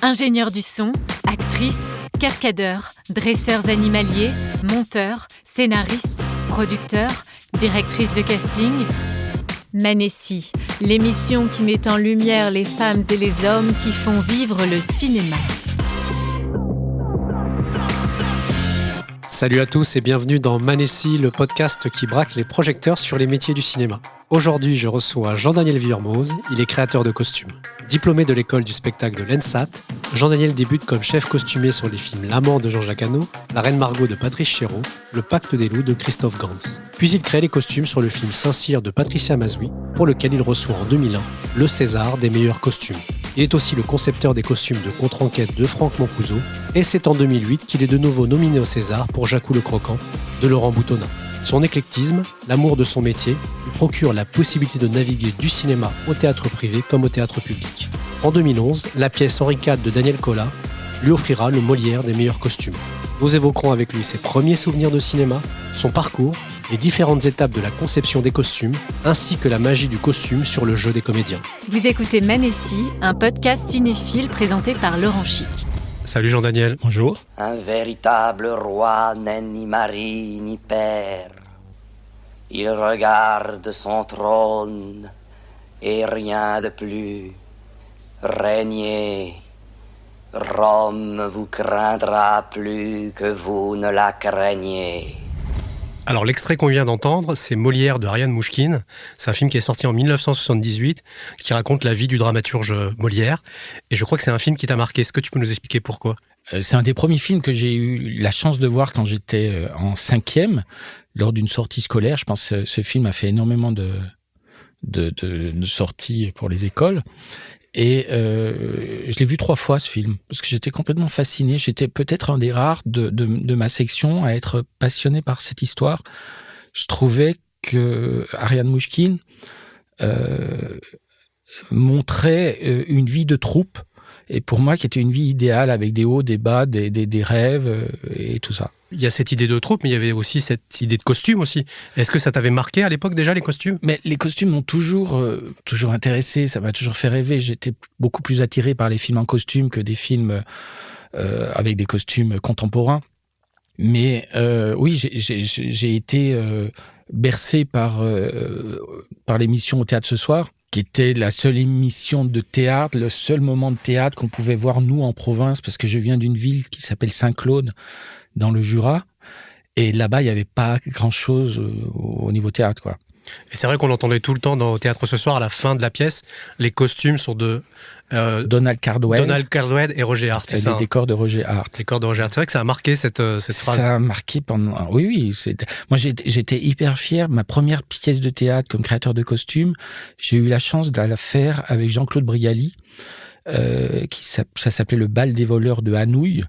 Ingénieurs du son, actrices, cascadeurs, dresseurs animaliers, monteurs, scénaristes, producteurs, directrices de casting. Manessi, l'émission qui met en lumière les femmes et les hommes qui font vivre le cinéma. Salut à tous et bienvenue dans Manessi, le podcast qui braque les projecteurs sur les métiers du cinéma. Aujourd'hui, je reçois Jean-Daniel Vuillermoz, il est créateur de costumes. Diplômé de l'école du spectacle de l'ENSAT, Jean-Daniel débute comme chef costumier sur les films L'Amant de Jean-Jacques Hano, La Reine Margot de Patrice Chéreau, Le Pacte des loups de Christophe Gans. Puis il crée les costumes sur le film Saint-Cyr de Patricia Mazoui, pour lequel il reçoit en 2001 le César des meilleurs costumes. Il est aussi le concepteur des costumes de Contre-enquête de Franck Mancuso, et c'est en 2008 qu'il est de nouveau nominé au César pour Jacou le Croquant de Laurent Boutonnat. Son éclectisme, l'amour de son métier, lui procure la possibilité de naviguer du cinéma au théâtre privé comme au théâtre public. En 2011, la pièce Henri IV de Daniel Collat lui offrira le Molière des meilleurs costumes. Nous évoquerons avec lui ses premiers souvenirs de cinéma, son parcours, les différentes étapes de la conception des costumes, ainsi que la magie du costume sur le jeu des comédiens. Vous écoutez Manessi, un podcast cinéphile présenté par Laurent Chic. Salut Jean-Daniel. Bonjour. Un véritable roi n'est ni mari ni père. Il regarde son trône et rien de plus. Régnez, Rome vous craindra plus que vous ne la craignez. Alors l'extrait qu'on vient d'entendre, c'est Molière de Ariane Mouchkine. C'est un film qui est sorti en 1978, qui raconte la vie du dramaturge Molière. Et je crois que c'est un film qui t'a marqué. Est-ce que tu peux nous expliquer pourquoi ? C'est un des premiers films que j'ai eu la chance de voir quand j'étais en 5e, lors d'une sortie scolaire. Je pense que ce film a fait énormément de sorties pour les écoles. Et je l'ai vu 3 fois, ce film, parce que j'étais complètement fasciné. J'étais peut-être un des rares de ma section à être passionné par cette histoire. Je trouvais que Ariane Mouchkine montrait une vie de troupe, et pour moi, qui était une vie idéale, avec des hauts, des bas, des rêves et tout ça. Il y a cette idée de troupe, mais il y avait aussi cette idée de costume aussi. Est-ce que ça t'avait marqué à l'époque déjà, les costumes ? Mais les costumes m'ont toujours intéressé, ça m'a toujours fait rêver. J'étais beaucoup plus attiré par les films en costume que des films avec des costumes contemporains. Mais oui, j'ai été bercé par l'émission Au Théâtre ce soir, qui était la seule émission de théâtre, le seul moment de théâtre qu'on pouvait voir, nous, en province, parce que je viens d'une ville qui s'appelle Saint-Claude, dans le Jura, et là-bas, il n'y avait pas grand-chose au niveau théâtre, quoi. Et c'est vrai qu'on entendait tout le temps au Théâtre ce soir, à la fin de la pièce, les costumes sont de Donald Cardwell et Roger Hart. Les décors de Roger Hart. Les décors de Roger Hart. C'est vrai que ça a marqué cette phrase. Ça a marqué pendant... Oui. Moi, j'étais hyper fier. Ma première pièce de théâtre comme créateur de costumes, j'ai eu la chance de la faire avec Jean-Claude Brialy, ça s'appelait Le Bal des voleurs de Hanouille,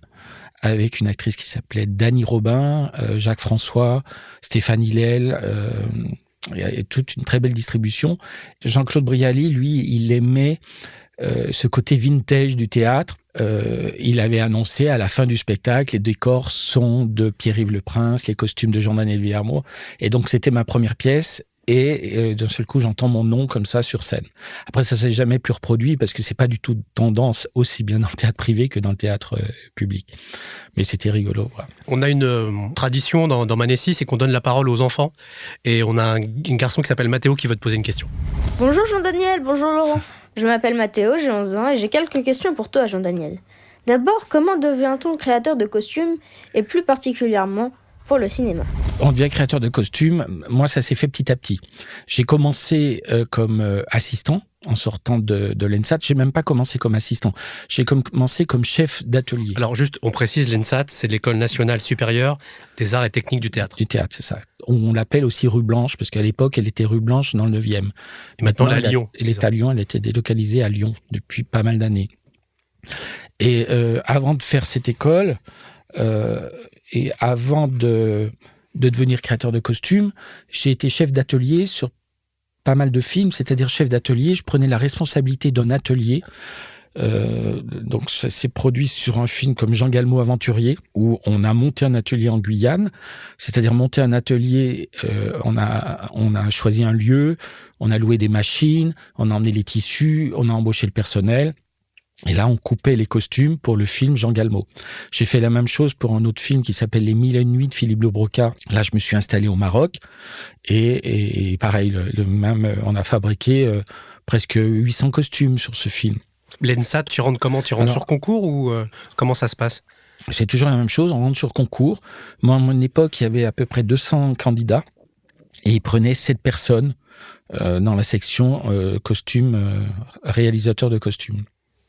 avec une actrice qui s'appelait Dany Robin, Jacques François, Stéphane Hillel, et toute une très belle distribution. Jean-Claude Brialy, lui, il aimait ce côté vintage du théâtre. Il avait annoncé à la fin du spectacle, les décors sont de Pierre-Yves Leprince, les costumes de Jean-Daniel Vuillermoz. Et donc, c'était ma première pièce. Et d'un seul coup, j'entends mon nom comme ça sur scène. Après, ça s'est jamais plus reproduit parce que c'est pas du tout tendance aussi bien dans le théâtre privé que dans le théâtre public. Mais c'était rigolo. Voilà. On a une tradition dans Manessi, c'est qu'on donne la parole aux enfants. Et on a un garçon qui s'appelle Mathéo qui veut te poser une question. Bonjour Jean-Daniel, bonjour Laurent. Je m'appelle Mathéo, j'ai 11 ans et j'ai quelques questions pour toi Jean-Daniel. D'abord, comment devient-on créateur de costumes et plus particulièrement pour le cinéma? On devient créateur de costumes. Moi, ça s'est fait petit à petit. J'ai commencé comme assistant en sortant de l'ENSAT. J'ai même pas commencé comme assistant. J'ai commencé comme chef d'atelier. Alors juste, on précise, l'ENSAT, c'est l'École nationale supérieure des arts et techniques du théâtre. Du théâtre, c'est ça. On l'appelle aussi rue Blanche, parce qu'à l'époque, elle était rue Blanche dans le 9e. Et maintenant, elle est à Lyon. Elle est à Lyon, elle était délocalisée à Lyon depuis pas mal d'années. Et avant de faire cette école... et avant de devenir créateur de costumes, j'ai été chef d'atelier sur pas mal de films, c'est-à-dire chef d'atelier, je prenais la responsabilité d'un atelier. Donc ça s'est produit sur un film comme Jean Galmo Aventurier, où on a monté un atelier en Guyane, c'est-à-dire monter un atelier, on a choisi un lieu, on a loué des machines, on a emmené les tissus, on a embauché le personnel. Et là, on coupait les costumes pour le film Jean Galmo. J'ai fait la même chose pour un autre film qui s'appelle Les 1000 et une nuits de Philippe Le Broca. Là, je me suis installé au Maroc. Et pareil, le même, on a fabriqué presque 800 costumes sur ce film. L'ENSAT, tu rentres comment ? Tu rentres sur concours ou comment ça se passe ? C'est toujours la même chose, on rentre sur concours. Moi, à mon époque, il y avait à peu près 200 candidats. Et ils prenaient 7 personnes dans la section costume, réalisateur de costumes.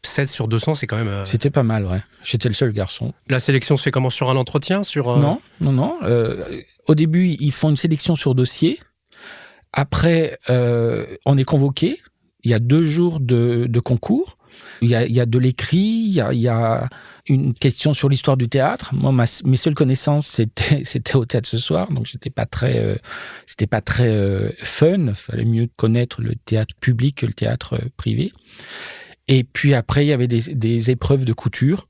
7 sur 200, c'est quand même... C'était pas mal, ouais. J'étais le seul garçon. La sélection se fait comment ? Sur un entretien ? Non. Au début, ils font une sélection sur dossier. Après, on est convoqué. Il y a 2 jours de concours. Il y a de l'écrit, il y a une question sur l'histoire du théâtre. Moi, mes seules connaissances, c'était au théâtre ce soir, donc c'était pas très fun. Il fallait mieux connaître le théâtre public que le théâtre privé. Et puis après, il y avait des épreuves de couture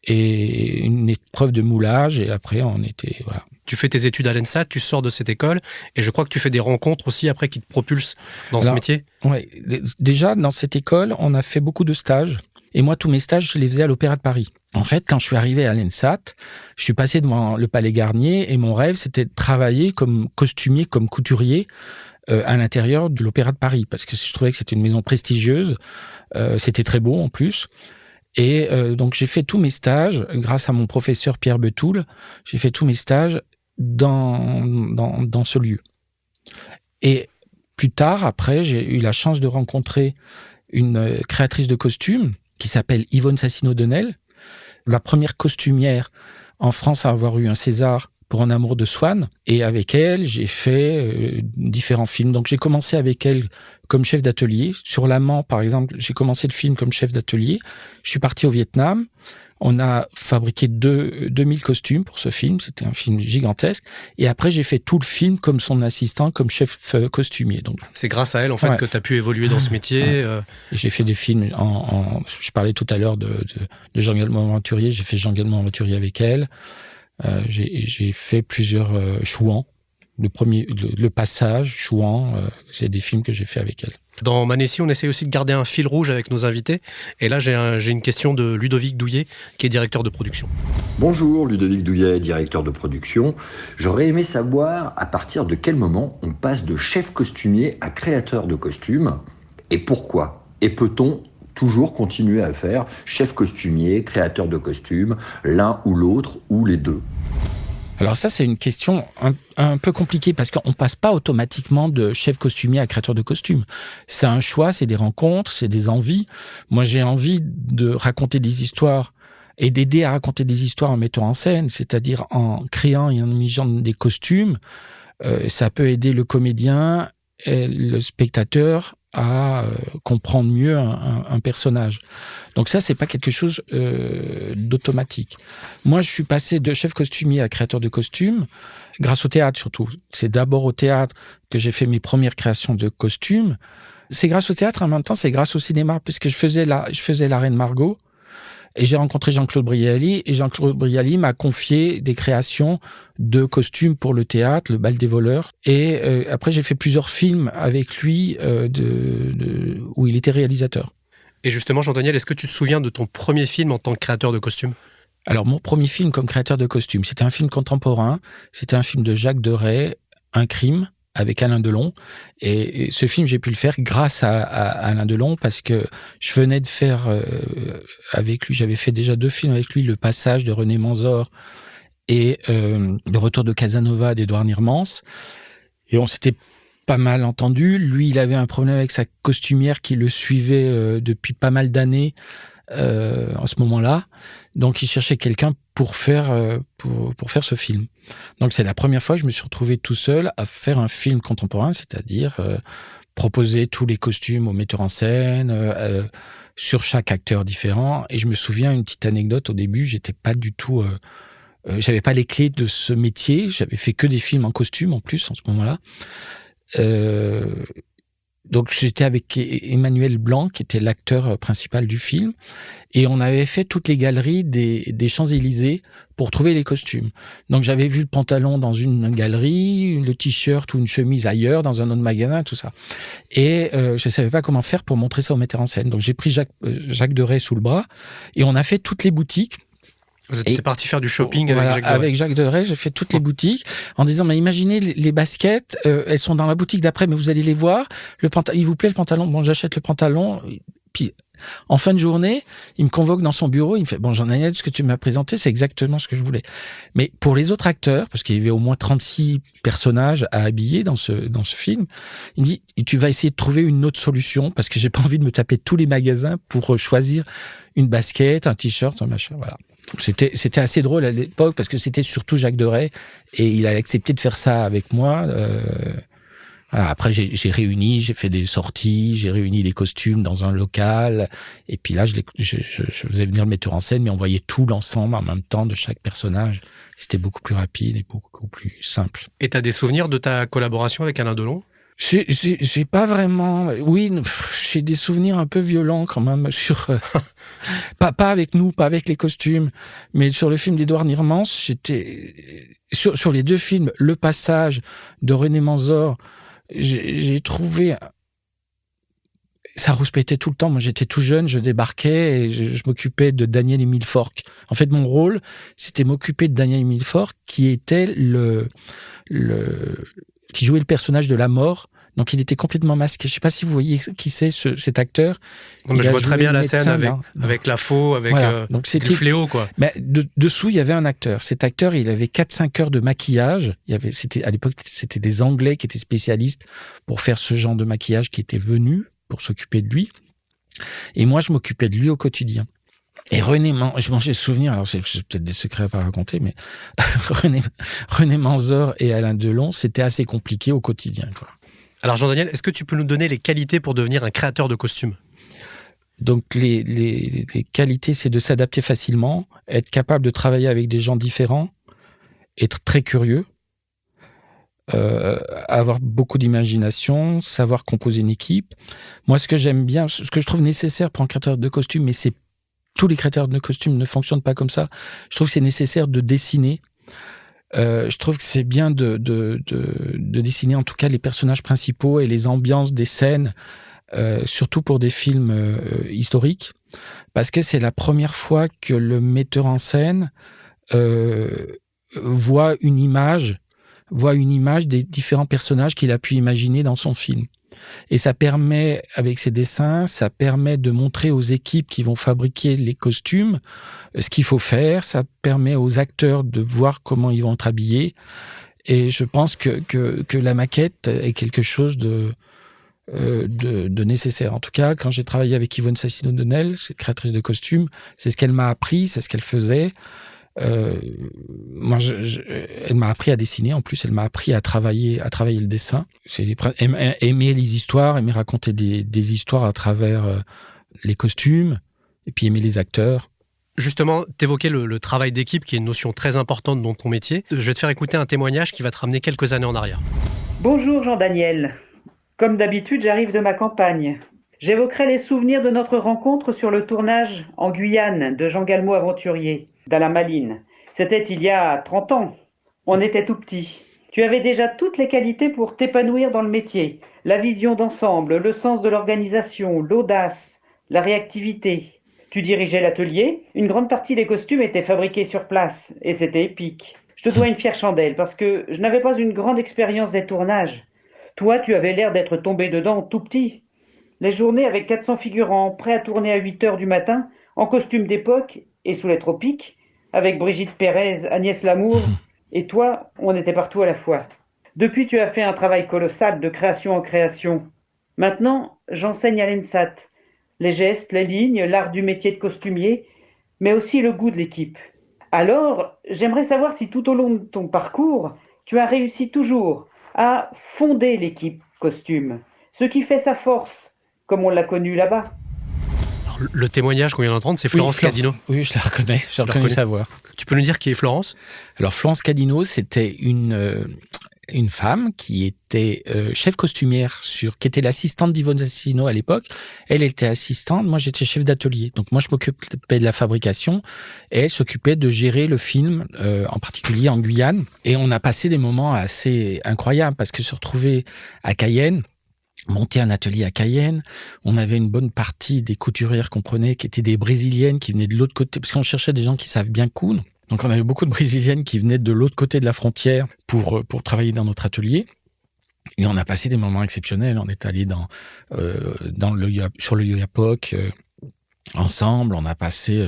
et une épreuve de moulage. Et après, on était... Voilà. Tu fais tes études à l'ENSAT, tu sors de cette école, et je crois que tu fais des rencontres aussi après qui te propulsent dans ce métier. Oui, déjà, dans cette école, on a fait beaucoup de stages. Et moi, tous mes stages, je les faisais à l'Opéra de Paris. En fait, quand je suis arrivé à l'ENSAT, je suis passé devant le Palais Garnier, et mon rêve, c'était de travailler comme costumier, comme couturier, à l'intérieur de l'Opéra de Paris, parce que je trouvais que c'était une maison prestigieuse, c'était très beau en plus. Et donc, j'ai fait tous mes stages, grâce à mon professeur Pierre Betoul, j'ai fait tous mes stages dans ce lieu. Et plus tard, après, j'ai eu la chance de rencontrer une créatrice de costumes qui s'appelle Yvonne Sassino-Denel, la première costumière en France à avoir eu un César pour Un amour de Swann. Et avec elle, j'ai fait différents films. Donc, j'ai commencé avec elle comme chef d'atelier. Sur l'amant, par exemple, j'ai commencé le film comme chef d'atelier. Je suis parti au Vietnam. On a fabriqué 2000 costumes pour ce film. C'était un film gigantesque. Et après, j'ai fait tout le film comme son assistant, comme chef costumier. Donc, c'est grâce à elle, en fait, que tu as pu évoluer dans ce métier. Ouais. Et j'ai fait des films je parlais tout à l'heure de Jean Galmo Aventurier. J'ai fait Jean Galmo Aventurier avec elle. J'ai fait plusieurs Chouans. Le Passage, Chouan, c'est des films que j'ai fait avec elle. Dans Manessi, on essaie aussi de garder un fil rouge avec nos invités. Et là, j'ai une question de Ludovic Douillet, qui est directeur de production. Bonjour, Ludovic Douillet, directeur de production. J'aurais aimé savoir à partir de quel moment on passe de chef costumier à créateur de costumes et pourquoi. Et peut-on toujours continuer à faire chef costumier, créateur de costumes, l'un ou l'autre ou les deux ? Alors ça, c'est une question un peu compliquée parce qu'on passe pas automatiquement de chef costumier à créateur de costumes. C'est un choix, c'est des rencontres, c'est des envies. Moi, j'ai envie de raconter des histoires et d'aider à raconter des histoires en mettant en scène, c'est-à-dire en créant et en imitant des costumes. Ça peut aider le comédien et le spectateur à comprendre mieux un personnage. Donc ça, c'est pas quelque chose d'automatique. Moi, je suis passé de chef costumier à créateur de costumes grâce au théâtre surtout. C'est d'abord au théâtre que j'ai fait mes premières créations de costumes. C'est grâce au théâtre, en même temps, c'est grâce au cinéma, puisque je faisais la Reine Margot. Et j'ai rencontré Jean-Claude Brialy, et Jean-Claude Brialy m'a confié des créations de costumes pour le théâtre, le Bal des voleurs. Et après, j'ai fait plusieurs films avec lui où il était réalisateur. Et justement, Jean-Daniel, est-ce que tu te souviens de ton premier film en tant que créateur de costumes ? Alors, mon premier film comme créateur de costumes, c'était un film contemporain. C'était un film de Jacques Deray, Un crime, avec Alain Delon. Et ce film, j'ai pu le faire grâce à Alain Delon parce que je venais de faire avec lui, j'avais fait déjà 2 films avec lui, Le Passage de René Manzor et Le Retour de Casanova d'Édouard Nirmans. Et on s'était pas mal entendu. Lui, il avait un problème avec sa costumière qui le suivait depuis pas mal d'années en ce moment-là. Donc, il cherchait quelqu'un pour faire ce film. Donc, c'est la première fois que je me suis retrouvé tout seul à faire un film contemporain, c'est-à-dire proposer tous les costumes au metteur en scène, sur chaque acteur différent. Et je me souviens une petite anecdote. Au début, j'étais pas du tout... j'avais pas les clés de ce métier. J'avais fait que des films en costume, en plus, en ce moment-là. Donc j'étais avec Emmanuel Blanc, qui était l'acteur principal du film, et on avait fait toutes les galeries des Champs-Élysées pour trouver les costumes. Donc j'avais vu le pantalon dans une galerie, le t-shirt ou une chemise ailleurs, dans un autre magasin, tout ça. Et je savais pas comment faire pour montrer ça au metteur en scène. Donc j'ai pris Jacques Deray sous le bras, et on a fait toutes les boutiques. Vous êtes parti faire du shopping avec Jacques Deray. J'ai fait toutes les boutiques en disant, mais imaginez les baskets, elles sont dans la boutique d'après, mais vous allez les voir. Il vous plaît le pantalon? Bon, j'achète le pantalon. Puis, en fin de journée, il me convoque dans son bureau. Il me fait, bon, Jean-Daniel, ce que tu m'as présenté, c'est exactement ce que je voulais. Mais pour les autres acteurs, parce qu'il y avait au moins 36 personnages à habiller dans ce film, il me dit, tu vas essayer de trouver une autre solution parce que j'ai pas envie de me taper tous les magasins pour choisir une basket, un t-shirt, un machin, voilà. C'était assez drôle à l'époque parce que c'était surtout Jacques Deray et il a accepté de faire ça avec moi. Voilà, après, j'ai fait des sorties, j'ai réuni les costumes dans un local. Et puis là, je faisais venir le metteur en scène, mais on voyait tout l'ensemble en même temps de chaque personnage. C'était beaucoup plus rapide et beaucoup plus simple. Et t'as des souvenirs de ta collaboration avec Alain Delon ? J'ai pas vraiment... Oui, j'ai des souvenirs un peu violents quand même sur... pas avec nous, pas avec les costumes, mais sur le film d'Édouard Niermans, j'étais... Sur les deux films, Le Passage de René Manzor, j'ai trouvé... Ça rouspétait tout le temps. Moi, j'étais tout jeune, je débarquais et je m'occupais de Daniel-Émile Faure. En fait, mon rôle, c'était m'occuper de Daniel-Émile Faure, qui était qui jouait le personnage de la mort. Donc, il était complètement masqué. Je ne sais pas si vous voyez qui c'est cet acteur. Non, mais je vois très bien la scène avec la faux, avec voilà. Donc, le fléau, quoi. Mais dessous, il y avait un acteur. Cet acteur, il avait 4-5 heures de maquillage. À l'époque, c'était des Anglais qui étaient spécialistes pour faire ce genre de maquillage, qui étaient venus pour s'occuper de lui. Et moi, je m'occupais de lui au quotidien. Et j'ai souvenir, alors c'est peut-être des secrets à pas raconter, mais René Manzor et Alain Delon, c'était assez compliqué au quotidien, quoi. Alors Jean-Daniel, est-ce que tu peux nous donner les qualités pour devenir un créateur de costumes ? Donc les qualités, c'est de s'adapter facilement, être capable de travailler avec des gens différents, être très curieux, avoir beaucoup d'imagination, savoir composer une équipe. Moi, ce que j'aime bien, ce que je trouve nécessaire pour un créateur de costumes, mais tous les créateurs de costumes ne fonctionnent pas comme ça. Je trouve que c'est nécessaire de dessiner. Je trouve que c'est bien de dessiner en tout cas les personnages principaux et les ambiances des scènes, surtout pour des films historiques, parce que c'est la première fois que le metteur en scène voit une image des différents personnages qu'il a pu imaginer dans son film. Et ça permet, avec ces dessins, ça permet de montrer aux équipes qui vont fabriquer les costumes ce qu'il faut faire. Ça permet aux acteurs de voir comment ils vont être habillés. Et je pense que la maquette est quelque chose de nécessaire. En tout cas, quand j'ai travaillé avec Yvonne Sassino-Donnel, cette créatrice de costumes, c'est ce qu'elle m'a appris, c'est ce qu'elle faisait. Moi, elle m'a appris à dessiner. En plus, elle m'a appris à travailler le dessin. Aimer les histoires, aimer raconter des histoires à travers les costumes, et puis aimer les acteurs. Justement, t'évoquais le travail d'équipe, qui est une notion très importante dans ton métier. Je vais te faire écouter un témoignage qui va te ramener quelques années en arrière. Bonjour Jean-Daniel. Comme d'habitude, j'arrive de ma campagne. J'évoquerai les souvenirs de notre rencontre sur le tournage en Guyane de Jean Galmo Aventurier, d'Alain Maline. C'était il y a 30 ans. On était tout petits. Tu avais déjà toutes les qualités pour t'épanouir dans le métier. La vision d'ensemble, le sens de l'organisation, l'audace, la réactivité. Tu dirigeais l'atelier. Une grande partie des costumes étaient fabriqués sur place et c'était épique. Je te dois une fière chandelle parce que je n'avais pas une grande expérience des tournages. Toi, tu avais l'air d'être tombé dedans tout petit. Les journées avec 400 figurants prêts à tourner à 8 heures du matin, en costume d'époque et sous les tropiques, avec Brigitte Pérez, Agnès Lamour, et toi, on était partout à la fois. Depuis, tu as fait un travail colossal de création en création. Maintenant, j'enseigne à l'ENSAT. Les gestes, les lignes, l'art du métier de costumier, mais aussi le goût de l'équipe. Alors, j'aimerais savoir si tout au long de ton parcours, tu as réussi toujours à fonder l'équipe costume, ce qui fait sa force, comme on l'a connu là-bas. Alors, le témoignage qu'on vient d'entendre, c'est Florence Cadinot. Oui, je la reconnais, j'ai reconnu sa voix. Tu peux nous dire qui est Florence ? Alors, Florence Cadinot, c'était une femme qui était chef costumière qui était l'assistante d'Yvonne Assino à l'époque. Elle était assistante, moi j'étais chef d'atelier. Donc moi je m'occupais de la fabrication et elle s'occupait de gérer le film, en particulier en Guyane. Et on a passé des moments assez incroyables parce que se retrouver à Cayenne, monter un atelier à Cayenne, on avait une bonne partie des couturières qu'on prenait qui étaient des Brésiliennes qui venaient de l'autre côté, parce qu'on cherchait des gens qui savent bien coudre. Donc on avait beaucoup de Brésiliennes qui venaient de l'autre côté de la frontière pour travailler dans notre atelier. Et on a passé des moments exceptionnels. On est allé sur le Yoyapock ensemble. On a passé...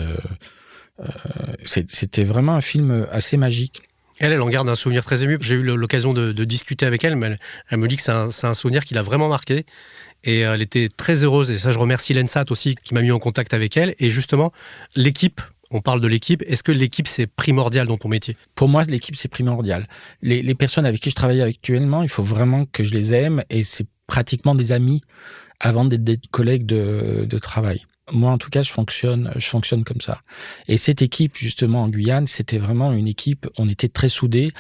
c'était vraiment un film assez magique. Elle en garde un souvenir très ému. J'ai eu l'occasion de discuter avec elle, mais elle me dit que c'est un souvenir qui l'a vraiment marqué. Et elle était très heureuse. Et ça, je remercie l'ENSAT aussi qui m'a mis en contact avec elle. Et justement, l'équipe... On parle de l'équipe. Est-ce que l'équipe, c'est primordial dans ton métier ? Pour moi, l'équipe, c'est primordial. Les personnes avec qui je travaille actuellement, il faut vraiment que je les aime et c'est pratiquement des amis avant d'être des collègues de travail. Moi, en tout cas, je fonctionne comme ça. Et cette équipe, justement, en Guyane, c'était vraiment une équipe, on était très soudés.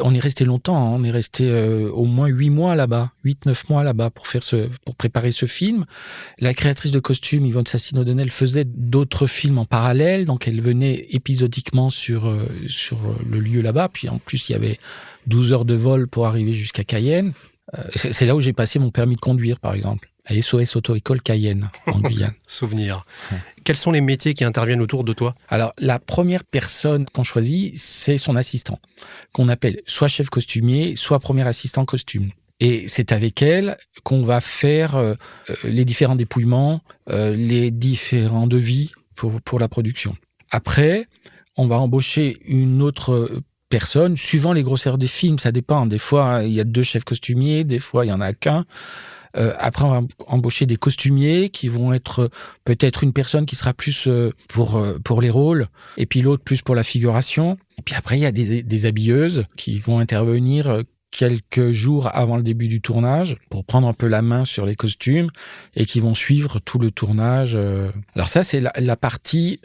On est resté longtemps, hein. On est resté au moins 8 mois là-bas, 8-9 mois là-bas pour préparer ce film. La créatrice de costumes, Yvonne Assino, faisait d'autres films en parallèle, donc elle venait épisodiquement sur le lieu là-bas. Puis en plus, il y avait 12 heures de vol pour arriver jusqu'à Cayenne. C'est là où j'ai passé mon permis de conduire, par exemple. À SOS Auto-École Cayenne, en Guyane. Souvenir. Quels sont les métiers qui interviennent autour de toi ? Alors, la première personne qu'on choisit, c'est son assistant, qu'on appelle soit chef costumier, soit premier assistant costume. Et c'est avec elle qu'on va faire les différents dépouillements, les différents devis pour la production. Après, on va embaucher une autre personne, suivant les grosseurs des films, ça dépend. Des fois, il y a 2 chefs costumiers, des fois, il n'y en a qu'un. Après, on va embaucher des costumiers qui vont être peut-être une personne qui sera plus pour les rôles et puis l'autre plus pour la figuration. Et puis après, il y a des habilleuses qui vont intervenir quelques jours avant le début du tournage pour prendre un peu la main sur les costumes et qui vont suivre tout le tournage. Alors ça, c'est la partie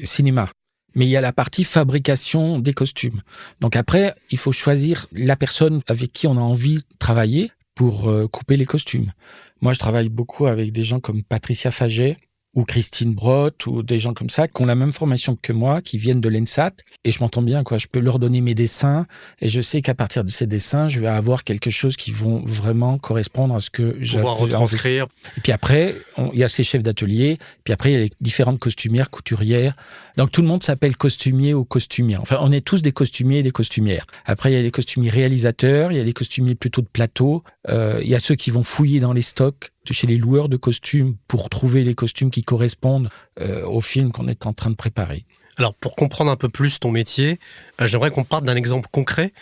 cinéma. Mais il y a la partie fabrication des costumes. Donc après, il faut choisir la personne avec qui on a envie de travailler pour couper les costumes. Moi, je travaille beaucoup avec des gens comme Patricia Faget ou Christine Brotte ou des gens comme ça qui ont la même formation que moi, qui viennent de l'ENSAT. Et je m'entends bien, quoi. Je peux leur donner mes dessins et je sais qu'à partir de ces dessins, je vais avoir quelque chose qui vont vraiment correspondre à ce que je vais retranscrire. Et puis après, il y a ces chefs d'atelier. Puis après, il y a les différentes costumières, couturières. Donc tout le monde s'appelle costumier ou costumière. Enfin, on est tous des costumiers et des costumières. Après, il y a les costumiers réalisateurs, il y a les costumiers plutôt de plateau. Il y a ceux qui vont fouiller dans les stocks chez les loueurs de costumes pour trouver les costumes qui correspondent au film qu'on est en train de préparer. Alors, pour comprendre un peu plus ton métier, j'aimerais qu'on parte d'un exemple concret.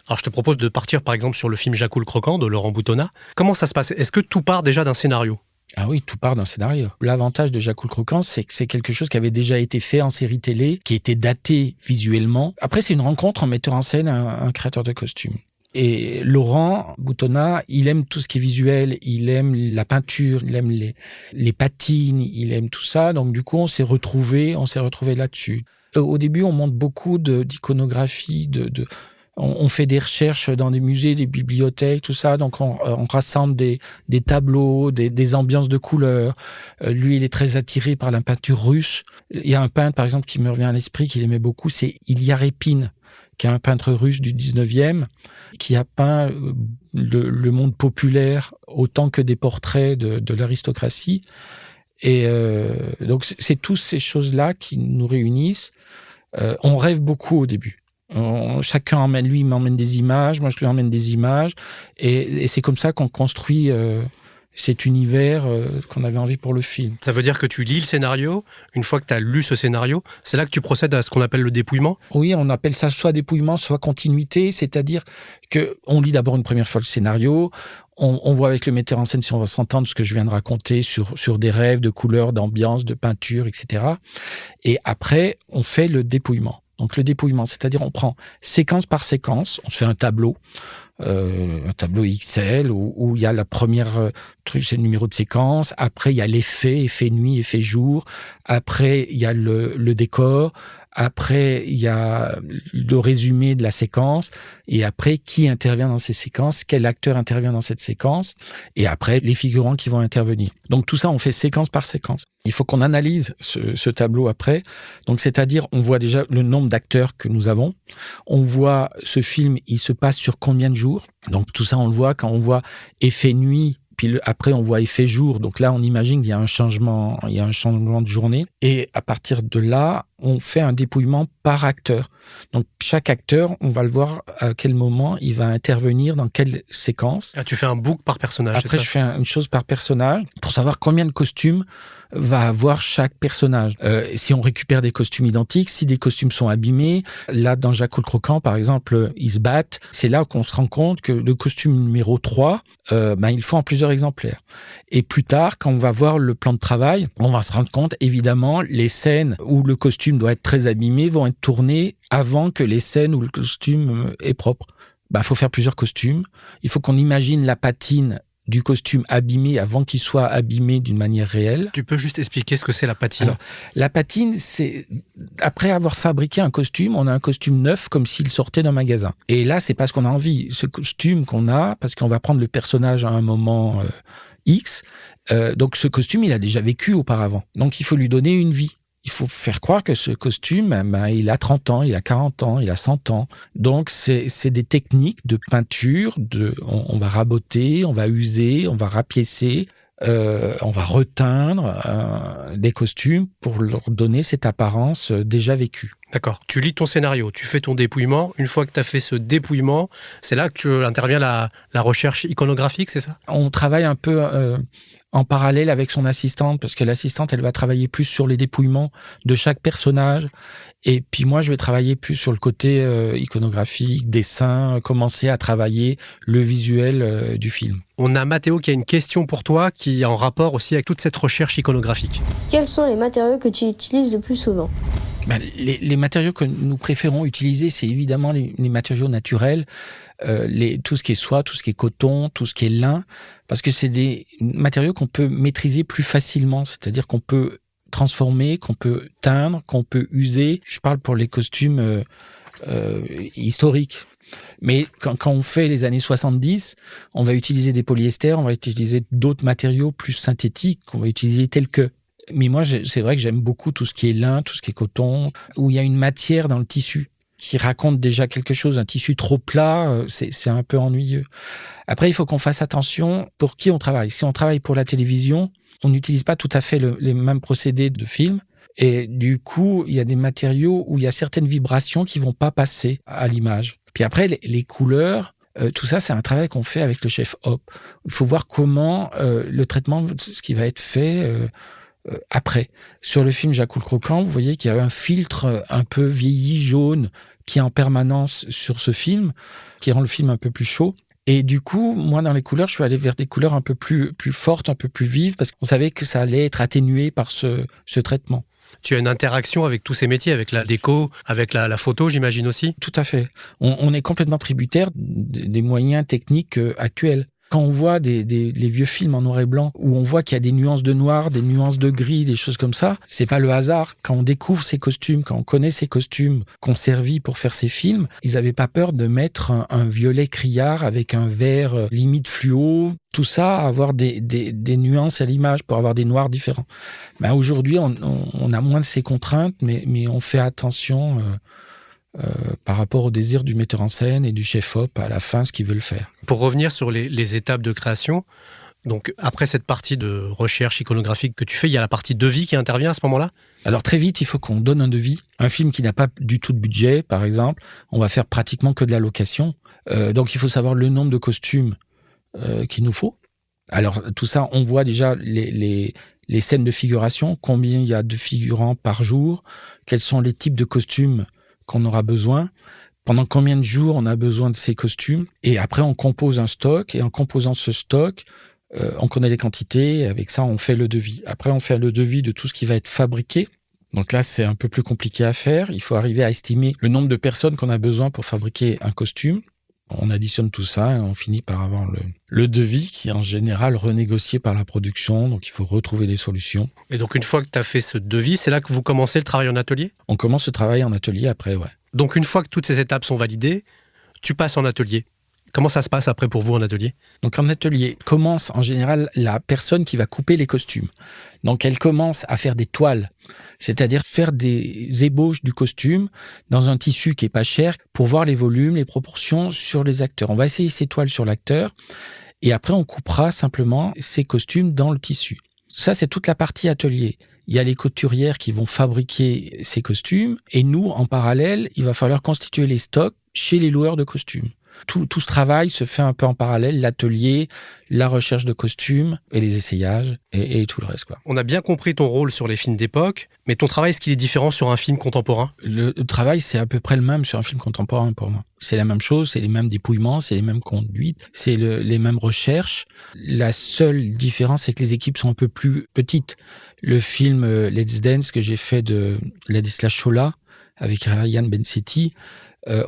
Alors, je te propose de partir, par exemple, sur le film Jacou le Croquant de Laurent Boutonnat. Comment ça se passe ? Est-ce que tout part déjà d'un scénario ? Ah oui, tout part d'un scénario. L'avantage de Jacou le Croquant, c'est que c'est quelque chose qui avait déjà été fait en série télé, qui était daté visuellement. Après, c'est une rencontre en mettant en scène un créateur de costumes. Et Laurent Boutonnat, il aime tout ce qui est visuel, il aime la peinture, il aime les patines, il aime tout ça. Donc du coup, on s'est retrouvés là-dessus. Au début, on monte beaucoup d'iconographie, on fait des recherches dans des musées, des bibliothèques, tout ça. Donc on rassemble des tableaux, des ambiances de couleurs. Lui, il est très attiré par la peinture russe. Il y a un peintre, par exemple, qui me revient à l'esprit, qu'il aimait beaucoup, c'est Ilya Repin, qui est un peintre russe du 19e, qui a peint le monde populaire autant que des portraits de l'aristocratie. Et donc, c'est toutes ces choses-là qui nous réunissent. On rêve beaucoup au début. Chacun emmène, lui, il m'emmène des images, moi je lui emmène des images. Et c'est comme ça qu'on construit cet univers qu'on avait envie pour le film. Ça veut dire que tu lis le scénario, une fois que tu as lu ce scénario, c'est là que tu procèdes à ce qu'on appelle le dépouillement ? Oui, on appelle ça soit dépouillement, soit continuité, c'est-à-dire qu'on lit d'abord une première fois le scénario, on voit avec le metteur en scène si on va s'entendre ce que je viens de raconter sur des rêves de couleurs, d'ambiance, de peinture, etc. Et après, on fait le dépouillement. Donc le dépouillement, c'est-à-dire on prend séquence par séquence, on se fait un tableau XL où il y a la première truc, c'est le numéro de séquence. Après, il y a l'effet nuit, effet jour. Après, il y a le décor. Après, il y a le résumé de la séquence. Et après, qui intervient dans ces séquences, quel acteur intervient dans cette séquence. Et après, les figurants qui vont intervenir. Donc tout ça, on fait séquence par séquence. Il faut qu'on analyse ce tableau après. Donc c'est-à-dire, on voit déjà le nombre d'acteurs que nous avons. On voit ce film, il se passe sur combien de jours. Donc tout ça, on le voit quand on voit effet nuit. Puis après, on voit effet jour. Donc là, on imagine qu'il y a un changement de journée. Et à partir de là, on fait un dépouillement par acteur. Donc chaque acteur, on va le voir à quel moment il va intervenir, dans quelle séquence. Ah, tu fais un book par personnage, Après, c'est ça? je fais une chose par personnage pour savoir combien de costumes va avoir chaque personnage. Si on récupère des costumes identiques, si des costumes sont abîmés, là, dans Jacques le Croquant, par exemple, ils se battent. C'est là qu'on se rend compte que le costume numéro 3, il faut en plusieurs exemplaires. Et plus tard, quand on va voir le plan de travail, on va se rendre compte, évidemment, les scènes où le costume doit être très abîmé vont être tournées avant que les scènes où le costume est propre. Faut faire plusieurs costumes. Il faut qu'on imagine la patine du costume abîmé avant qu'il soit abîmé d'une manière réelle. Tu peux juste expliquer ce que c'est la patine? Alors, la patine, c'est après avoir fabriqué un costume, on a un costume neuf comme s'il sortait d'un magasin. Et là, c'est parce qu'on a envie. Ce costume qu'on a, parce qu'on va prendre le personnage à un moment X, donc ce costume, il a déjà vécu auparavant. Donc il faut lui donner une vie. Il faut faire croire que ce costume, il a 30 ans, il a 40 ans, il a 100 ans. Donc, c'est des techniques de peinture, on va raboter, on va user, on va rapiécer, on va reteindre des costumes pour leur donner cette apparence déjà vécue. D'accord. Tu lis ton scénario, tu fais ton dépouillement. Une fois que tu as fait ce dépouillement, c'est là que intervient la recherche iconographique, c'est ça? On travaille un peu en parallèle avec son assistante, parce que l'assistante, elle va travailler plus sur les dépouillements de chaque personnage. Et puis moi, je vais travailler plus sur le côté iconographique, dessin, commencer à travailler le visuel du film. On a Mathéo qui a une question pour toi, qui est en rapport aussi avec toute cette recherche iconographique. Quels sont les matériaux que tu utilises le plus souvent? Les matériaux que nous préférons utiliser, c'est évidemment les matériaux naturels, tout ce qui est soie, tout ce qui est coton, tout ce qui est lin, parce que c'est des matériaux qu'on peut maîtriser plus facilement, c'est-à-dire qu'on peut transformer, qu'on peut teindre, qu'on peut user. Je parle pour les costumes historiques. Mais quand on fait les années 70, on va utiliser des polyesters, on va utiliser d'autres matériaux plus synthétiques, qu'on va utiliser tels que. Mais moi, c'est vrai que j'aime beaucoup tout ce qui est lin, tout ce qui est coton, où il y a une matière dans le tissu qui raconte déjà quelque chose. Un tissu trop plat, c'est un peu ennuyeux. Après, il faut qu'on fasse attention pour qui on travaille. Si on travaille pour la télévision, on n'utilise pas tout à fait les mêmes procédés de film. Et du coup, il y a des matériaux où il y a certaines vibrations qui vont pas passer à l'image. Puis après, les couleurs, tout ça, c'est un travail qu'on fait avec le chef op. Il faut voir comment le traitement, ce qui va être fait après. Sur le film Jacques le Croquant, vous voyez qu'il y a un filtre un peu vieilli, jaune, qui est en permanence sur ce film, qui rend le film un peu plus chaud. Et du coup, moi, dans les couleurs, je suis allé vers des couleurs un peu plus fortes, un peu plus vives, parce qu'on savait que ça allait être atténué par ce traitement. Tu as une interaction avec tous ces métiers, avec la déco, avec la photo, j'imagine aussi? Tout à fait. On est complètement tributaire des moyens techniques actuels. Quand on voit les vieux films en noir et blanc, où on voit qu'il y a des nuances de noir, des nuances de gris, des choses comme ça, c'est pas le hasard. Quand on découvre ces costumes, quand on connaît ces costumes qu'on servit pour faire ces films, ils avaient pas peur de mettre un violet criard avec un vert limite fluo. Tout ça, avoir des nuances à l'image pour avoir des noirs différents. Aujourd'hui, on a moins de ces contraintes, mais on fait attention par rapport au désir du metteur en scène et du chef-op à la fin, ce qu'ils veulent faire. Pour revenir sur les étapes de création, donc après cette partie de recherche iconographique que tu fais, il y a la partie devis qui intervient à ce moment-là? Alors très vite, il faut qu'on donne un devis. Un film qui n'a pas du tout de budget, par exemple, on va faire pratiquement que de la location. Donc il faut savoir le nombre de costumes qu'il nous faut. Alors tout ça, on voit déjà les scènes de figuration, combien il y a de figurants par jour, quels sont les types de costumes qu'on aura besoin, pendant combien de jours on a besoin de ces costumes, et après on compose un stock, et en composant ce stock, on connaît les quantités, et avec ça on fait le devis. Après on fait le devis de tout ce qui va être fabriqué, donc là c'est un peu plus compliqué à faire, il faut arriver à estimer le nombre de personnes qu'on a besoin pour fabriquer un costume. On additionne tout ça et on finit par avoir le devis qui est en général renégocié par la production. Donc, il faut retrouver des solutions. Et donc, une fois que tu as fait ce devis, c'est là que vous commencez le travail en atelier ? On commence le travail en atelier après, ouais. Donc, une fois que toutes ces étapes sont validées, tu passes en atelier. Comment ça se passe après pour vous en atelier ? Donc, en atelier, commence en général la personne qui va couper les costumes. Donc, elle commence à faire des toiles, c'est-à-dire faire des ébauches du costume dans un tissu qui est pas cher pour voir les volumes, les proportions sur les acteurs. On va essayer ces toiles sur l'acteur et après, on coupera simplement ces costumes dans le tissu. Ça, c'est toute la partie atelier. Il y a les couturières qui vont fabriquer ces costumes et nous, en parallèle, il va falloir constituer les stocks chez les loueurs de costumes. Tout ce travail se fait un peu en parallèle, l'atelier, la recherche de costumes et les essayages et tout le reste, quoi. On a bien compris ton rôle sur les films d'époque, mais ton travail, est-ce qu'il est différent sur un film contemporain ? Le travail, c'est à peu près le même sur un film contemporain pour moi. C'est la même chose, c'est les mêmes dépouillements, c'est les mêmes conduites, c'est les mêmes recherches. La seule différence, c'est que les équipes sont un peu plus petites. Le film Let's Dance que j'ai fait de Ladislas Chola avec Ryan Bensetti,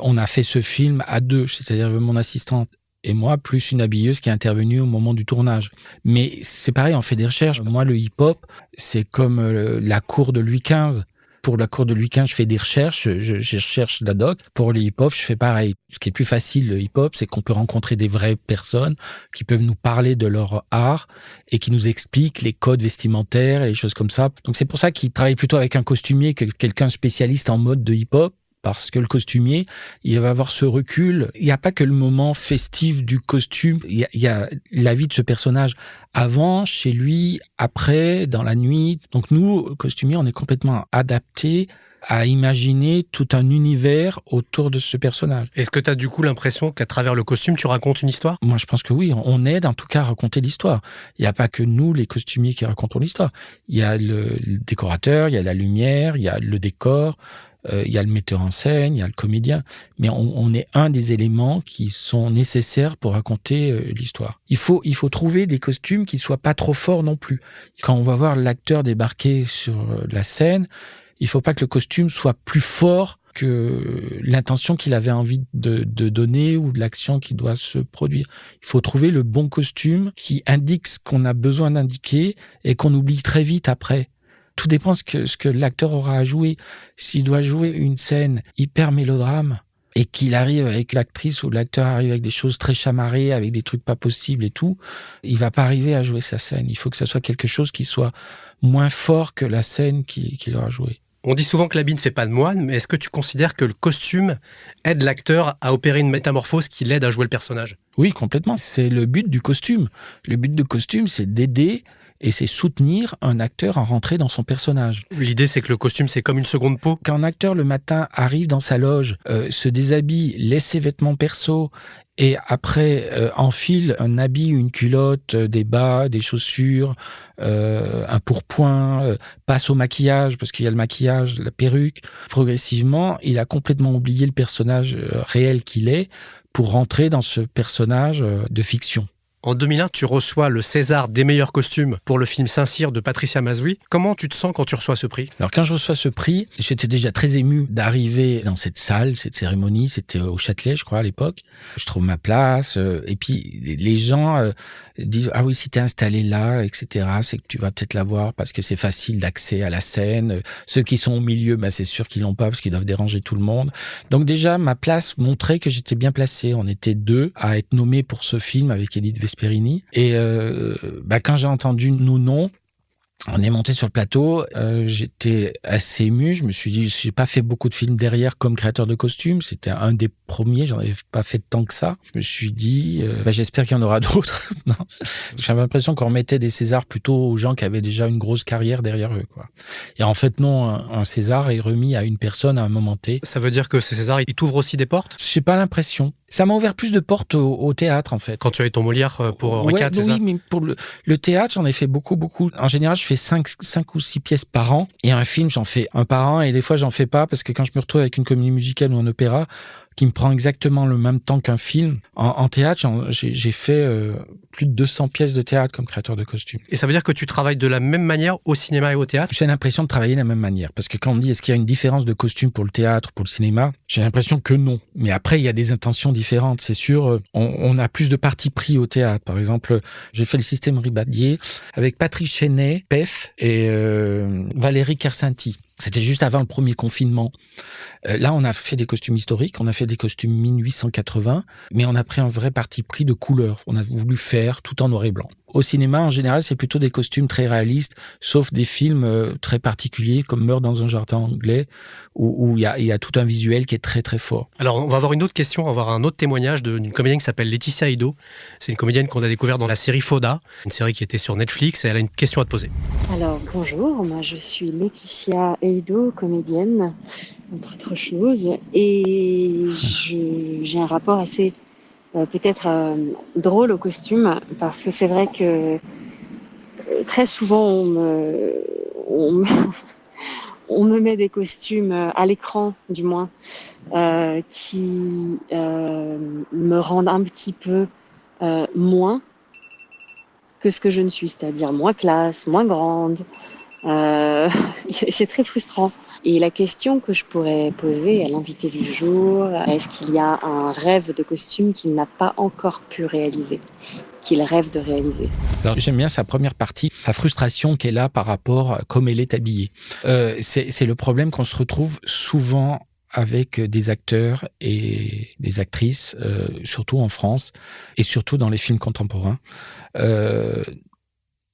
on a fait ce film à deux, c'est-à-dire mon assistante et moi, plus une habilleuse qui est intervenue au moment du tournage. Mais c'est pareil, on fait des recherches. Moi, le hip-hop, c'est comme la cour de Louis XV. Pour la cour de Louis XV, je fais des recherches, je cherche la doc. Pour le hip-hop, je fais pareil. Ce qui est plus facile, le hip-hop, c'est qu'on peut rencontrer des vraies personnes qui peuvent nous parler de leur art et qui nous expliquent les codes vestimentaires et les choses comme ça. Donc c'est pour ça qu'ils travaillent plutôt avec un costumier que quelqu'un spécialiste en mode de hip-hop. Parce que le costumier, il va avoir ce recul. Il n'y a pas que le moment festif du costume. Il y a la vie de ce personnage avant, chez lui, après, dans la nuit. Donc nous, costumiers, on est complètement adaptés à imaginer tout un univers autour de ce personnage. Est-ce que tu as du coup l'impression qu'à travers le costume, tu racontes une histoire ? Moi, je pense que oui. On aide en tout cas à raconter l'histoire. Il n'y a pas que nous, les costumiers, qui racontons l'histoire. Il y a le décorateur, il y a la lumière, il y a le décor. Il y a le metteur en scène, il y a le comédien, mais on est un des éléments qui sont nécessaires pour raconter l'histoire. Il faut trouver des costumes qui soient pas trop forts non plus. Quand on va voir l'acteur débarquer sur la scène, il faut pas que le costume soit plus fort que l'intention qu'il avait envie de donner ou de l'action qui doit se produire. Il faut trouver le bon costume qui indique ce qu'on a besoin d'indiquer et qu'on oublie très vite après. Tout dépend ce que l'acteur aura à jouer. S'il doit jouer une scène hyper mélodrame et qu'il arrive avec l'actrice ou l'acteur arrive avec des choses très chamarrées, avec des trucs pas possibles et tout, il va pas arriver à jouer sa scène. Il faut que ça soit quelque chose qui soit moins fort que la scène qu'il aura jouée. On dit souvent que l'habit ne fait pas de moine, mais est-ce que tu considères que le costume aide l'acteur à opérer une métamorphose qui l'aide à jouer le personnage ? Oui, complètement. C'est le but du costume. Le but du costume, c'est d'aider et c'est soutenir un acteur à rentrer dans son personnage. L'idée, c'est que le costume, c'est comme une seconde peau. Quand un acteur, le matin, arrive dans sa loge, se déshabille, laisse ses vêtements perso et après enfile un habit, une culotte, des bas, des chaussures, un pourpoint, passe au maquillage, parce qu'il y a le maquillage, la perruque. Progressivement, il a complètement oublié le personnage réel qu'il est pour rentrer dans ce personnage de fiction. En 2001, tu reçois le César des meilleurs costumes pour le film Saint-Cyr de Patricia Mazoui. Comment tu te sens quand tu reçois ce prix ? Alors quand je reçois ce prix, j'étais déjà très ému d'arriver dans cette salle, cette cérémonie. C'était au Châtelet, je crois, à l'époque. Je trouve ma place. Et puis les gens disent « Ah oui, si t'es installé là, etc., c'est que tu vas peut-être l'avoir parce que c'est facile d'accès à la scène. Ceux qui sont au milieu, c'est sûr qu'ils l'ont pas parce qu'ils doivent déranger tout le monde. » Donc déjà, ma place montrait que j'étais bien placé. On était deux à être nommés pour ce film avec Edith Vesperini. Et quand j'ai entendu nous non, on est monté sur le plateau, j'étais assez ému, je me suis dit, j'ai pas fait beaucoup de films derrière comme créateur de costumes, c'était un des premiers, j'en avais pas fait tant que ça. Je me suis dit, j'espère qu'il y en aura d'autres. Non. J'avais l'impression qu'on remettait des Césars plutôt aux gens qui avaient déjà une grosse carrière derrière eux, quoi. Et en fait, non, un César est remis à une personne à un moment T. Ça veut dire que ces Césars, ils t'ouvrent aussi des portes ? J'ai pas l'impression. Ça m'a ouvert plus de portes au théâtre, en fait. Quand tu as eu ton Molière pour Henri IV, c'est ça ? Oui, mais pour le théâtre, j'en ai fait beaucoup. En général, je fais 5 ou 6 pièces par an. Et un film, j'en fais un par an. Et des fois, j'en fais pas parce que quand je me retrouve avec une comédie musicale ou un opéra, qui me prend exactement le même temps qu'un film. En théâtre, j'ai fait plus de 200 pièces de théâtre comme créateur de costumes. Et ça veut dire que tu travailles de la même manière au cinéma et au théâtre? J'ai l'impression de travailler de la même manière. Parce que quand on me dit est-ce qu'il y a une différence de costume pour le théâtre, pour le cinéma, j'ai l'impression que non. Mais après, il y a des intentions différentes. C'est sûr, on a plus de parti pris au théâtre. Par exemple, j'ai fait le système Ribadier avec Patrice Chenet, PEF, et Valérie Kersinti. C'était juste avant le premier confinement. Là, on a fait des costumes historiques, on a fait des costumes 1880, mais on a pris un vrai parti pris de couleur. On a voulu faire tout en noir et blanc. Au cinéma, en général, c'est plutôt des costumes très réalistes, sauf des films très particuliers, comme Meurtre dans un jardin anglais, où il y a tout un visuel qui est très très fort. Alors, on va avoir une autre question, on va avoir un autre témoignage d'une comédienne qui s'appelle Laetitia Eido. C'est une comédienne qu'on a découverte dans la série Fauda, une série qui était sur Netflix, et elle a une question à te poser. Alors, bonjour, moi je suis Laetitia Eido, comédienne, entre autres choses, et j'ai un rapport assez peut-être drôle au costume, parce que c'est vrai que très souvent on me met des costumes à l'écran, du moins, qui me rendent un petit peu moins que ce que je ne suis, c'est-à-dire moins classe, moins grande. C'est très frustrant. Et la question que je pourrais poser à l'invité du jour, est-ce qu'il y a un rêve de costume qu'il n'a pas encore pu réaliser, qu'il rêve de réaliser? Alors, j'aime bien sa première partie, la frustration qu'elle a par rapport à comme elle est habillée. C'est le problème qu'on se retrouve souvent avec des acteurs et des actrices, surtout en France et surtout dans les films contemporains.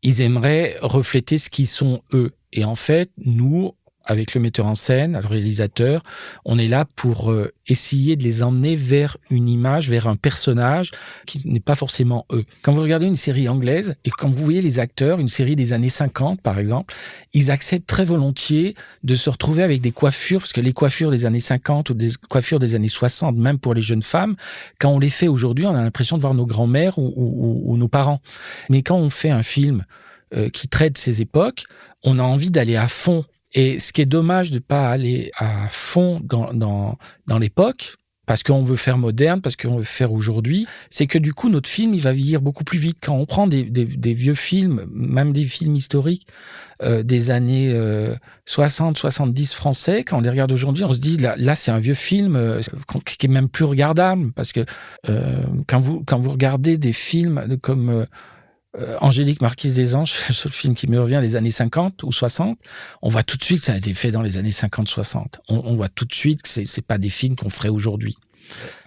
Ils aimeraient refléter ce qu'ils sont eux. Et en fait, nous, avec le metteur en scène, le réalisateur, on est là pour essayer de les emmener vers une image, vers un personnage qui n'est pas forcément eux. Quand vous regardez une série anglaise et quand vous voyez les acteurs, une série des années 50 par exemple, ils acceptent très volontiers de se retrouver avec des coiffures, parce que les coiffures des années 50 ou des coiffures des années 60, même pour les jeunes femmes, quand on les fait aujourd'hui, on a l'impression de voir nos grands-mères ou nos parents. Mais quand on fait un film qui traite ces époques, on a envie d'aller à fond. Et ce qui est dommage de ne pas aller à fond dans l'époque, parce qu'on veut faire moderne, parce qu'on veut faire aujourd'hui, c'est que du coup, notre film, il va vieillir beaucoup plus vite. Quand on prend des vieux films, même des films historiques des années 60, 70 français, quand on les regarde aujourd'hui, on se dit, là c'est un vieux film qui est même plus regardable. Parce que quand vous regardez des films comme... Angélique Marquise des Anges, le seul film qui me revient des années 50 ou 60, on voit tout de suite que ça a été fait dans les années 50-60. On voit tout de suite que c'est pas des films qu'on ferait aujourd'hui.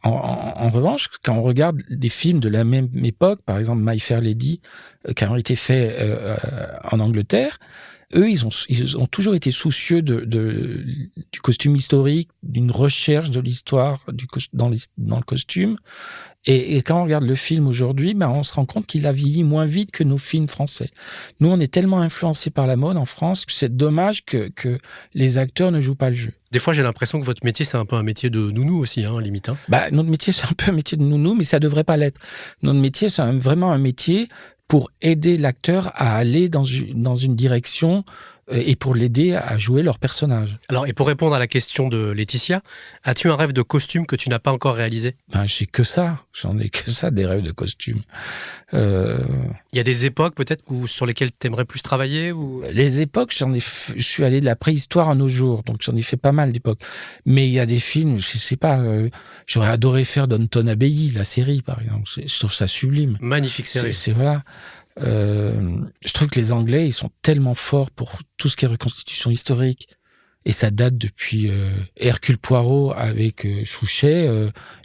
En revanche, quand on regarde des films de la même époque, par exemple My Fair Lady, qui ont été faits en Angleterre, eux, ils ont toujours été soucieux du costume historique, d'une recherche de l'histoire dans le costume. Et quand on regarde le film aujourd'hui, on se rend compte qu'il a vieilli moins vite que nos films français. Nous, on est tellement influencés par la mode en France que c'est dommage que les acteurs ne jouent pas le jeu. Des fois, j'ai l'impression que votre métier, c'est un peu un métier de nounou aussi, limite. Notre métier, c'est un peu un métier de nounou, mais ça devrait pas l'être. Notre métier, c'est vraiment un métier pour aider l'acteur à aller dans une direction et pour l'aider à jouer leur personnage. Alors, et pour répondre à la question de Laetitia, as-tu un rêve de costume que tu n'as pas encore réalisé? J'ai que ça. J'en ai que ça, des rêves de costume. Il y a des époques peut-être sur lesquelles tu aimerais plus travailler ou... Les époques, je suis allé de la préhistoire à nos jours, donc j'en ai fait pas mal d'époques. Mais il y a des films, je sais pas, j'aurais adoré faire Downton Abbey, la série par exemple. Je trouve ça sublime. Magnifique série. C'est voilà. Je trouve que les Anglais, ils sont tellement forts pour tout ce qui est reconstitution historique. Et ça date depuis Hercule Poirot avec Souchet.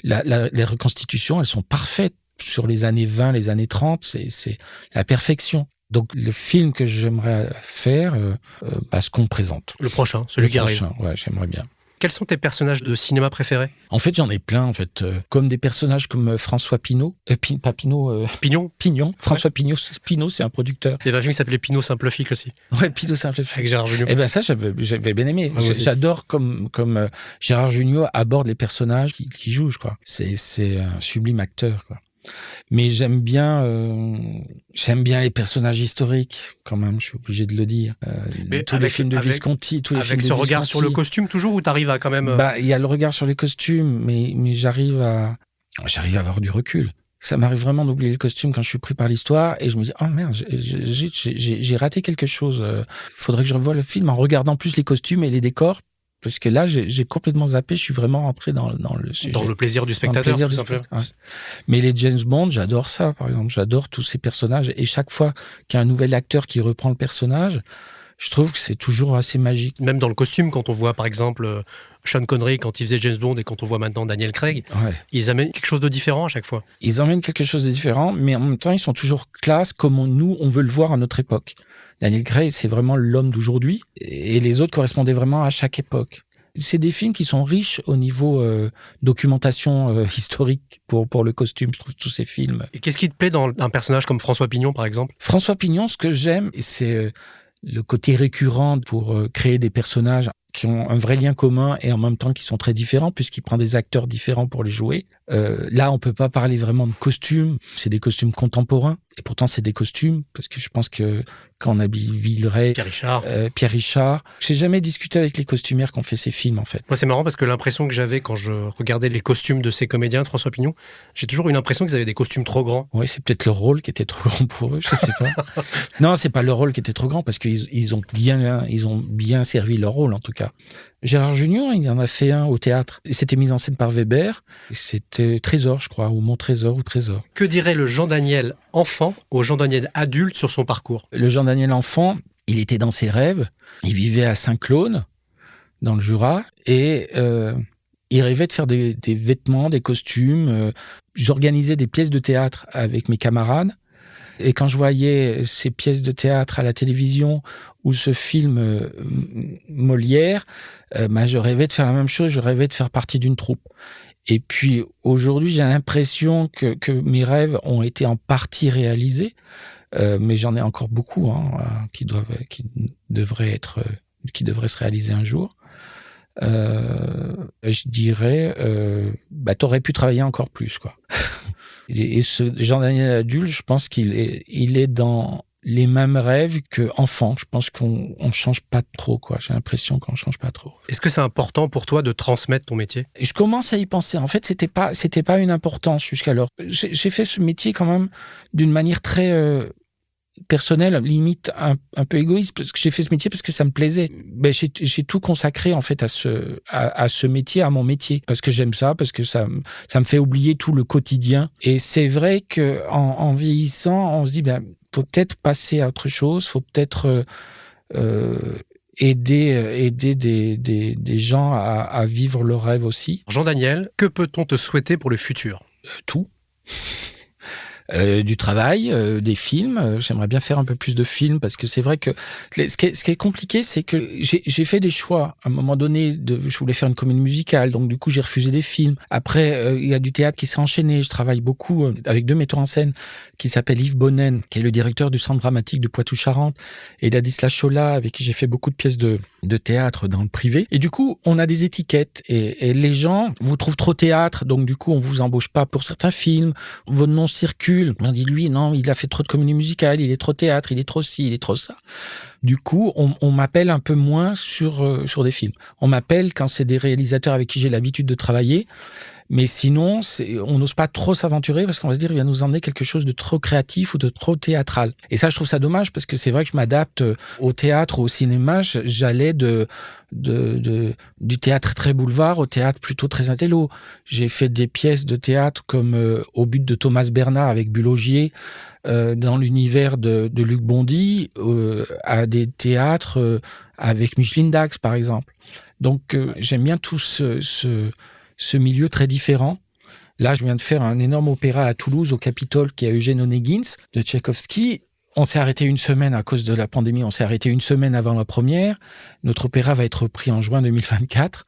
Les reconstitutions, elles sont parfaites. Sur les années 20, les années 30, c'est la perfection. Donc, le film que j'aimerais faire, ce qu'on me présente. Le prochain, celui qui arrive. Ouais, j'aimerais bien. Quels sont tes personnages de cinéma préférés? En fait, j'en ai plein, comme des personnages comme François Pinault. Pignon. François Pignon, c'est un producteur. Il y avait un film qui s'appelait Pinot Simple Flic aussi. Ouais, Pinot Simple Flic. Avec Gérard Jugnot. Ça, j'avais bien aimé. J'adore comme Gérard Jugnot aborde les personnages qui jouent, je crois. C'est un sublime acteur, quoi. Mais j'aime bien les personnages historiques, quand même, je suis obligé de le dire. Tous les films de Visconti, tous les films de Avec ce regard Visconti. sur le costume toujours, ou t'arrives à quand même... Il y a le regard sur les costumes, mais j'arrive à avoir du recul. Ça m'arrive vraiment d'oublier le costume quand je suis pris par l'histoire et je me dis oh merde, j'ai raté quelque chose. Faudrait que je revoie le film en regardant plus les costumes et les décors, parce que là j'ai complètement zappé. Je suis vraiment rentré dans le sujet. Dans le plaisir du spectateur, tout simplement. Ouais. Mais les James Bond, j'adore ça, par exemple. J'adore tous ces personnages et chaque fois qu'il y a un nouvel acteur qui reprend le personnage, je trouve que c'est toujours assez magique. Même dans le costume, quand on voit par exemple Sean Connery quand il faisait James Bond et quand on voit maintenant Daniel Craig, ils amènent quelque chose de différent à chaque fois. Ils emmènent quelque chose de différent, mais en même temps, ils sont toujours classe comme on veut le voir à notre époque. Daniel Craig, c'est vraiment l'homme d'aujourd'hui et les autres correspondaient vraiment à chaque époque. C'est des films qui sont riches au niveau documentation historique pour le costume, je trouve, tous ces films. Et qu'est-ce qui te plaît dans un personnage comme François Pignon, par exemple ? François Pignon, ce que j'aime, c'est le côté récurrent pour créer des personnages qui ont un vrai lien commun et en même temps qui sont très différents, puisqu'il prend des acteurs différents pour les jouer. Là, on peut pas parler vraiment de costumes, c'est des costumes contemporains, et pourtant c'est des costumes, parce que je pense que quand on habille Villeray, Pierre Richard, j'ai jamais discuté avec les costumières qui ont fait ces films, en fait. Moi, c'est marrant parce que l'impression que j'avais quand je regardais les costumes de ces comédiens de François Pignon, j'ai toujours eu l'impression qu'ils avaient des costumes trop grands. Oui, c'est peut-être le rôle qui était trop grand pour eux, je sais pas. Non, c'est pas le rôle qui était trop grand, parce qu'ils ont bien servi leur rôle, en tout cas. Gérard Jugnot, il en a fait un au théâtre. C'était mis en scène par Weber. C'était Trésor, je crois, ou Mon Trésor ou Trésor. Que dirait le Jean Daniel enfant au Jean Daniel adulte sur son parcours ? Le Jean Daniel enfant, il était dans ses rêves. Il vivait à Saint-Claude, dans le Jura, et il rêvait de faire des vêtements, des costumes. J'organisais des pièces de théâtre avec mes camarades. Et quand je voyais ces pièces de théâtre à la télévision ou ce film Molière, je rêvais de faire la même chose, je rêvais de faire partie d'une troupe. Et puis aujourd'hui, j'ai l'impression que mes rêves ont été en partie réalisés, mais j'en ai encore beaucoup qui devraient se réaliser un jour. Je dirais, t'aurais pu travailler encore plus, quoi. Et ce Jean-Daniel adulte, je pense qu'il est dans les mêmes rêves qu'enfant. Je pense qu'on change pas trop, quoi. J'ai l'impression qu'on change pas trop. Est-ce que c'est important pour toi de transmettre ton métier ? Je commence à y penser. En fait, c'était pas une importance jusqu'alors. J'ai fait ce métier quand même d'une manière très personnelle, limite un peu égoïste, parce que j'ai fait ce métier parce que ça me plaisait. J'ai tout consacré en fait à ce métier, à mon métier, parce que j'aime ça, parce que ça me fait oublier tout le quotidien. Et c'est vrai que en vieillissant, on se dit faut peut-être passer à autre chose, faut peut-être aider des gens à vivre leurs rêves aussi. Jean Daniel, que peut-on te souhaiter pour le futur ? Tout. Du travail, des films. J'aimerais bien faire un peu plus de films parce que c'est vrai que ce qui est compliqué, c'est que j'ai fait des choix. À un moment donné, je voulais faire une comédie musicale, donc du coup j'ai refusé des films. Après, il y a du théâtre qui s'est enchaîné. Je travaille beaucoup avec 2 metteurs en scène qui s'appellent Yves Bonnen, qui est le directeur du Centre dramatique de Poitou-Charentes, et Ladislas Chola, avec qui j'ai fait beaucoup de pièces de théâtre dans le privé. Et du coup, on a des étiquettes et les gens vous trouvent trop théâtre, donc du coup on vous embauche pas pour certains films. Votre nom circule. On dit lui, non, il a fait trop de comédie musicale, il est trop théâtre, il est trop ci, il est trop ça. Du coup, on m'appelle un peu moins sur des films. On m'appelle quand c'est des réalisateurs avec qui j'ai l'habitude de travailler. Mais sinon, on n'ose pas trop s'aventurer parce qu'on va se dire, il va nous emmener quelque chose de trop créatif ou de trop théâtral. Et ça, je trouve ça dommage parce que c'est vrai que je m'adapte au théâtre ou au cinéma. J'allais du théâtre très boulevard au théâtre plutôt très intello. J'ai fait des pièces de théâtre comme Au but de Thomas Bernard avec Bulogier, dans l'univers de Luc Bondy, à des théâtres avec Micheline Dax, par exemple. Donc, j'aime bien tout ce milieu très différent. Là, je viens de faire un énorme opéra à Toulouse, au Capitole, qui est Eugène Onegins, de Tchaïkovski. On s'est arrêté une semaine à cause de la pandémie. On s'est arrêté une semaine avant la première. Notre opéra va être repris en juin 2024.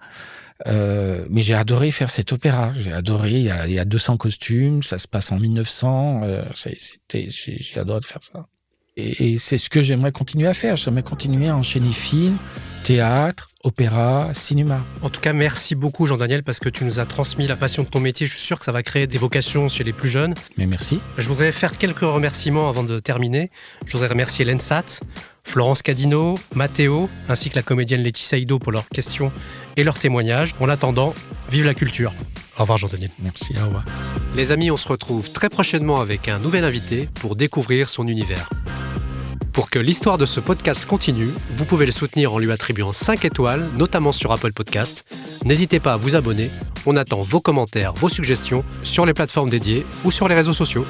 Mais j'ai adoré faire cet opéra. J'ai adoré. Il y a 200 costumes. Ça se passe en 1900. J'ai adoré de faire ça. Et c'est ce que j'aimerais continuer à faire. J'aimerais continuer à enchaîner films, théâtre, opéra, cinéma. En tout cas, merci beaucoup Jean-Daniel parce que tu nous as transmis la passion de ton métier. Je suis sûr que ça va créer des vocations chez les plus jeunes. Mais merci. Je voudrais faire quelques remerciements avant de terminer. Je voudrais remercier l'ENSAT, Florence Cadino, Mathéo, ainsi que la comédienne Laetitia Ido pour leurs questions et leurs témoignages. En attendant, vive la culture. Au revoir Jean-Daniel. Merci, au revoir. Les amis, on se retrouve très prochainement avec un nouvel invité pour découvrir son univers. Pour que l'histoire de ce podcast continue, vous pouvez le soutenir en lui attribuant 5 étoiles, notamment sur Apple Podcast. N'hésitez pas à vous abonner. On attend vos commentaires, vos suggestions sur les plateformes dédiées ou sur les réseaux sociaux.